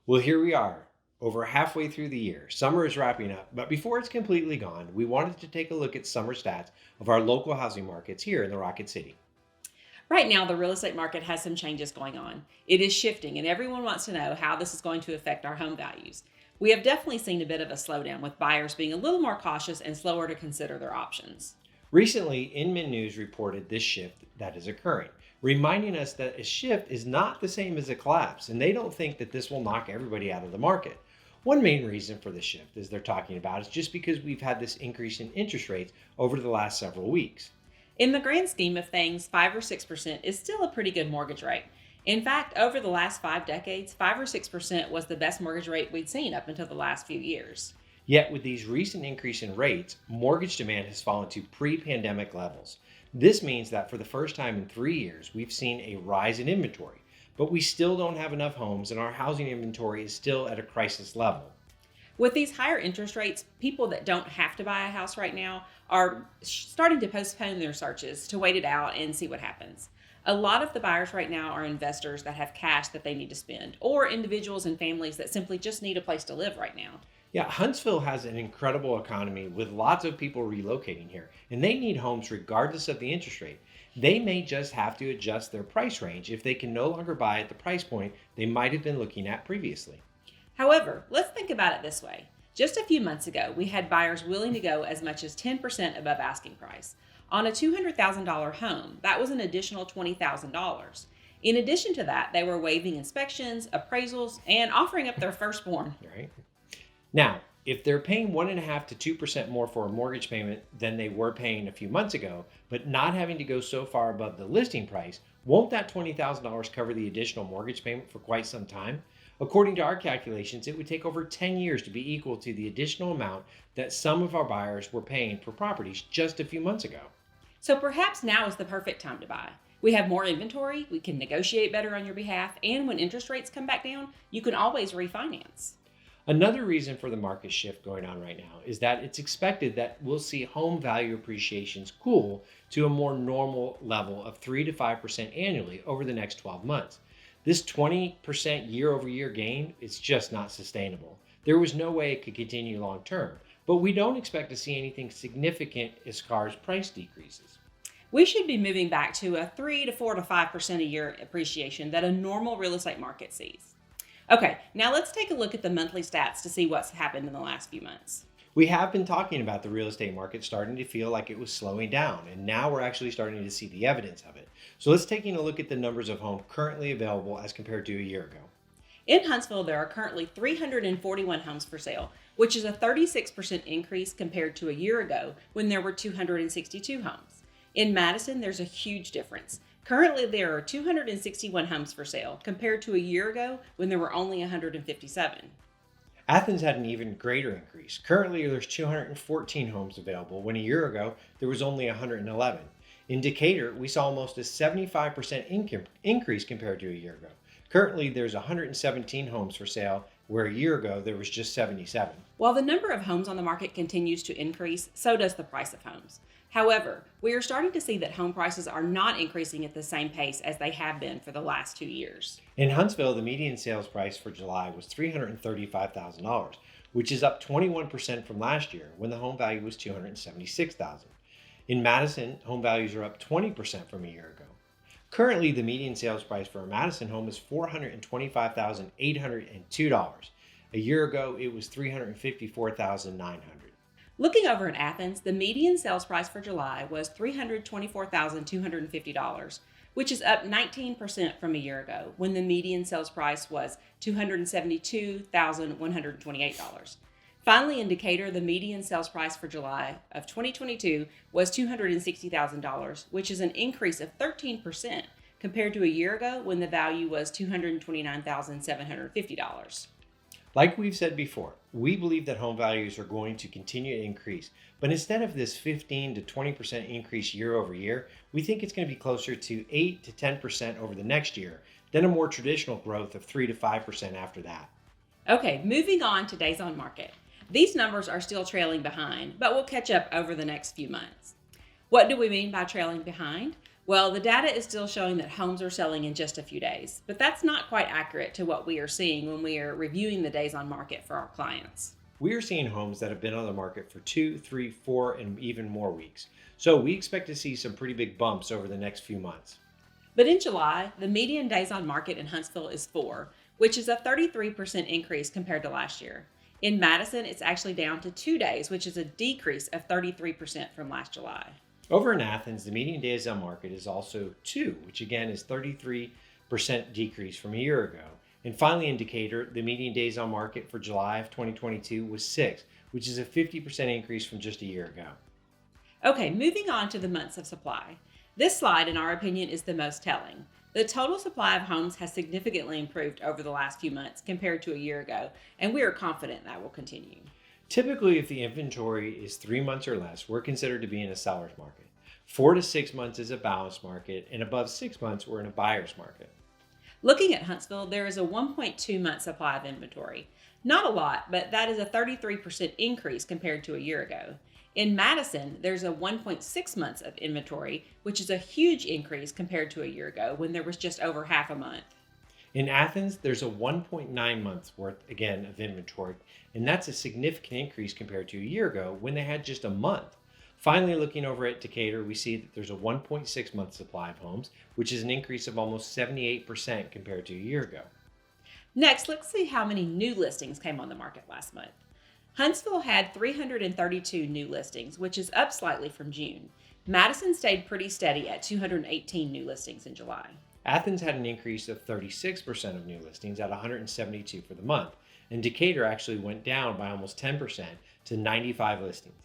Well, here we are, over halfway through the year. Summer is wrapping up, but before it's completely gone, we wanted to take a look at summer stats of our local housing markets here in the Rocket City. Right now, the real estate market has some changes going on. It is shifting, and everyone wants to know how this is going to affect our home values. We have definitely seen a bit of a slowdown with buyers being a little more cautious and slower to consider their options. Recently, Inman News reported this shift that is occurring, reminding us that a shift is not the same as a collapse, and they don't think that this will knock everybody out of the market. One main reason for the shift, as they're talking about, is just because we've had this increase in interest rates over the last several weeks. In the grand scheme of things, 5 or 6% is still a pretty good mortgage rate. In fact, over the last 5 decades, 5 or 6% was the best mortgage rate we'd seen up until the last few years. Yet, with these recent increase in rates, mortgage demand has fallen to pre-pandemic levels. This means that for the first time in 3 years, we've seen a rise in inventory, but we still don't have enough homes and our housing inventory is still at a crisis level. With these higher interest rates, people that don't have to buy a house right now are starting to postpone their searches to wait it out and see what happens. A lot of the buyers right now are investors that have cash that they need to spend, or individuals and families that simply just need a place to live right now. Yeah, Huntsville has an incredible economy with lots of people relocating here, and they need homes regardless of the interest rate. They may just have to adjust their price range if they can no longer buy at the price point they might have been looking at previously. However, let's think about it this way. Just a few months ago, we had buyers willing to go as much as 10% above asking price. On a $200,000 home, that was an additional $20,000. In addition to that, they were waiving inspections, appraisals, and offering up their firstborn. Right? Now, if they're paying 1.5 to 2% more for a mortgage payment than they were paying a few months ago, but not having to go so far above the listing price, won't that $20,000 cover the additional mortgage payment for quite some time? According to our calculations, it would take over 10 years to be equal to the additional amount that some of our buyers were paying for properties just a few months ago. So perhaps now is the perfect time to buy. We have more inventory, we can negotiate better on your behalf, and when interest rates come back down, you can always refinance. Another reason for the market shift going on right now is that it's expected that we'll see home value appreciations cool to a more normal level of 3 to 5% annually over the next 12 months. This 20% year over year gain is just not sustainable. There was no way it could continue long term, but we don't expect to see anything significant as far as price decreases. We should be moving back to a 3 to 4 to 5% a year appreciation that a normal real estate market sees. Okay, now let's take a look at the monthly stats to see what's happened in the last few months. We have been talking about the real estate market starting to feel like it was slowing down, and now we're actually starting to see the evidence of it. So let's taking a look at the numbers of homes currently available as compared to a year ago. In Huntsville, there are currently 341 homes for sale, which is a 36% increase compared to a year ago when there were 262 homes. In Madison, there's a huge difference. Currently, there are 261 homes for sale compared to a year ago when there were only 157. Athens had an even greater increase. Currently, there's 214 homes available when a year ago there was only 111. In Decatur, we saw almost a 75% increase compared to a year ago. Currently, there's 117 homes for sale, where a year ago there was just 77. While the number of homes on the market continues to increase, so does the price of homes. However, we are starting to see that home prices are not increasing at the same pace as they have been for the last 2 years. In Huntsville, the median sales price for July was $335,000, which is up 21% from last year when the home value was $276,000. In Madison, home values are up 20% from a year ago. Currently, the median sales price for a Madison home is $425,802. A year ago, it was $354,900. Looking over in Athens, the median sales price for July was $324,250, which is up 19% from a year ago when the median sales price was $272,128. Finally, in Decatur, the median sales price for July of 2022 was $260,000, which is an increase of 13% compared to a year ago when the value was $229,750. Like we've said before, we believe that home values are going to continue to increase, but instead of this 15 to 20% increase year over year, we think it's going to be closer to 8 to 10% over the next year, then a more traditional growth of 3 to 5% after that. Okay, moving on to days on market. These numbers are still trailing behind, but will catch up over the next few months. What do we mean by trailing behind? Well, the data is still showing that homes are selling in just a few days, but that's not quite accurate to what we are seeing when we are reviewing the days on market for our clients. We are seeing homes that have been on the market for 2, 3, 4, and even more weeks. So we expect to see some pretty big bumps over the next few months. But in July, the median days on market in Huntsville is 4, which is a 33% increase compared to last year. In Madison, it's actually down to 2 days, which is a decrease of 33% from last July. Over in Athens, the median days on market is also 2, which again is 33% decrease from a year ago. And finally, in Decatur, the median days on market for July of 2022 was 6, which is a 50% increase from just a year ago. Okay, moving on to the months of supply. This slide, in our opinion, is the most telling. The total supply of homes has significantly improved over the last few months compared to a year ago, and we are confident that will continue. Typically, if the inventory is 3 months or less, we're considered to be in a seller's market. 4 to 6 months is a balanced market, and above 6 months, we're in a buyer's market. Looking at Huntsville, there is a 1.2-month supply of inventory. Not a lot, but that is a 33% increase compared to a year ago. In Madison, there's a 1.6 months of inventory, which is a huge increase compared to a year ago when there was just over half a month. In Athens, there's a 1.9 months worth, again, of inventory, and that's a significant increase compared to a year ago when they had just a month. Finally, looking over at Decatur, we see that there's a 1.6 month supply of homes, which is an increase of almost 78% compared to a year ago. Next, let's see how many new listings came on the market last month. Huntsville had 332 new listings, which is up slightly from June. Madison stayed pretty steady at 218 new listings in July. Athens had an increase of 36% of new listings at 172 for the month, and Decatur actually went down by almost 10% to 95 listings.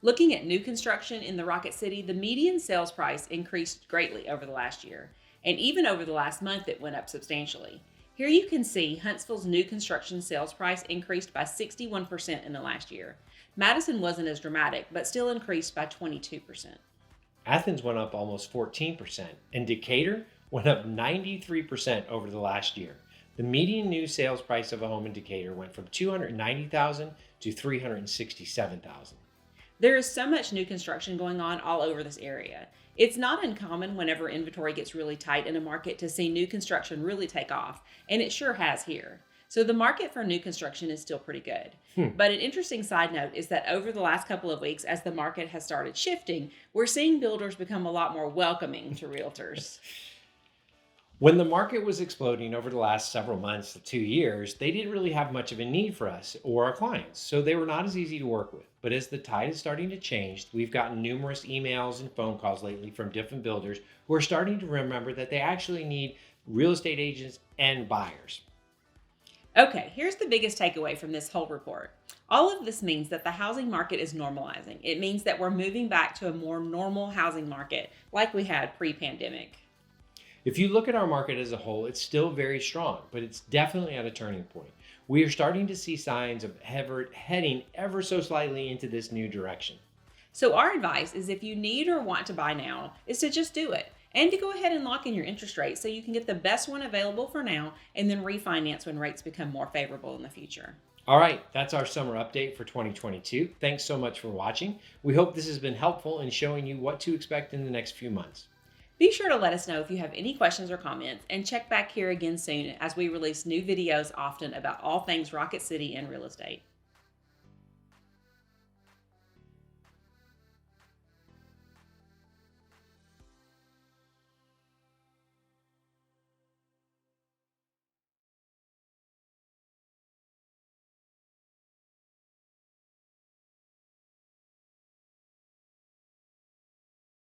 Looking at new construction in the Rocket City, the median sales price increased greatly over the last year, and even over the last month it went up substantially. Here you can see Huntsville's new construction sales price increased by 61% in the last year. Madison wasn't as dramatic, but still increased by 22%. Athens went up almost 14%, and Decatur went up 93% over the last year. The median new sales price of a home in Decatur went from $290,000 to $367,000. There is so much new construction going on all over this area. It's not uncommon whenever inventory gets really tight in a market to see new construction really take off, and it sure has here. So the market for new construction is still pretty good. But an interesting side note is that over the last couple of weeks, as the market has started shifting, we're seeing builders become a lot more welcoming to realtors. When the market was exploding over the last several months to 2 years, they didn't really have much of a need for us or our clients, so they were not as easy to work with. But as the tide is starting to change, we've gotten numerous emails and phone calls lately from different builders who are starting to remember that they actually need real estate agents and buyers. Okay, here's the biggest takeaway from this whole report. All of this means that the housing market is normalizing. It means that we're moving back to a more normal housing market like we had pre-pandemic. If you look at our market as a whole, it's still very strong, but it's definitely at a turning point. We are starting to see signs of heading ever so slightly into this new direction. So our advice is if you need or want to buy now is to just do it and to go ahead and lock in your interest rate so you can get the best one available for now and then refinance when rates become more favorable in the future. All right, that's our summer update for 2022. Thanks so much for watching. We hope this has been helpful in showing you what to expect in the next few months. Be sure to let us know if you have any questions or comments, and check back here again soon as we release new videos often about all things Rocket City and real estate.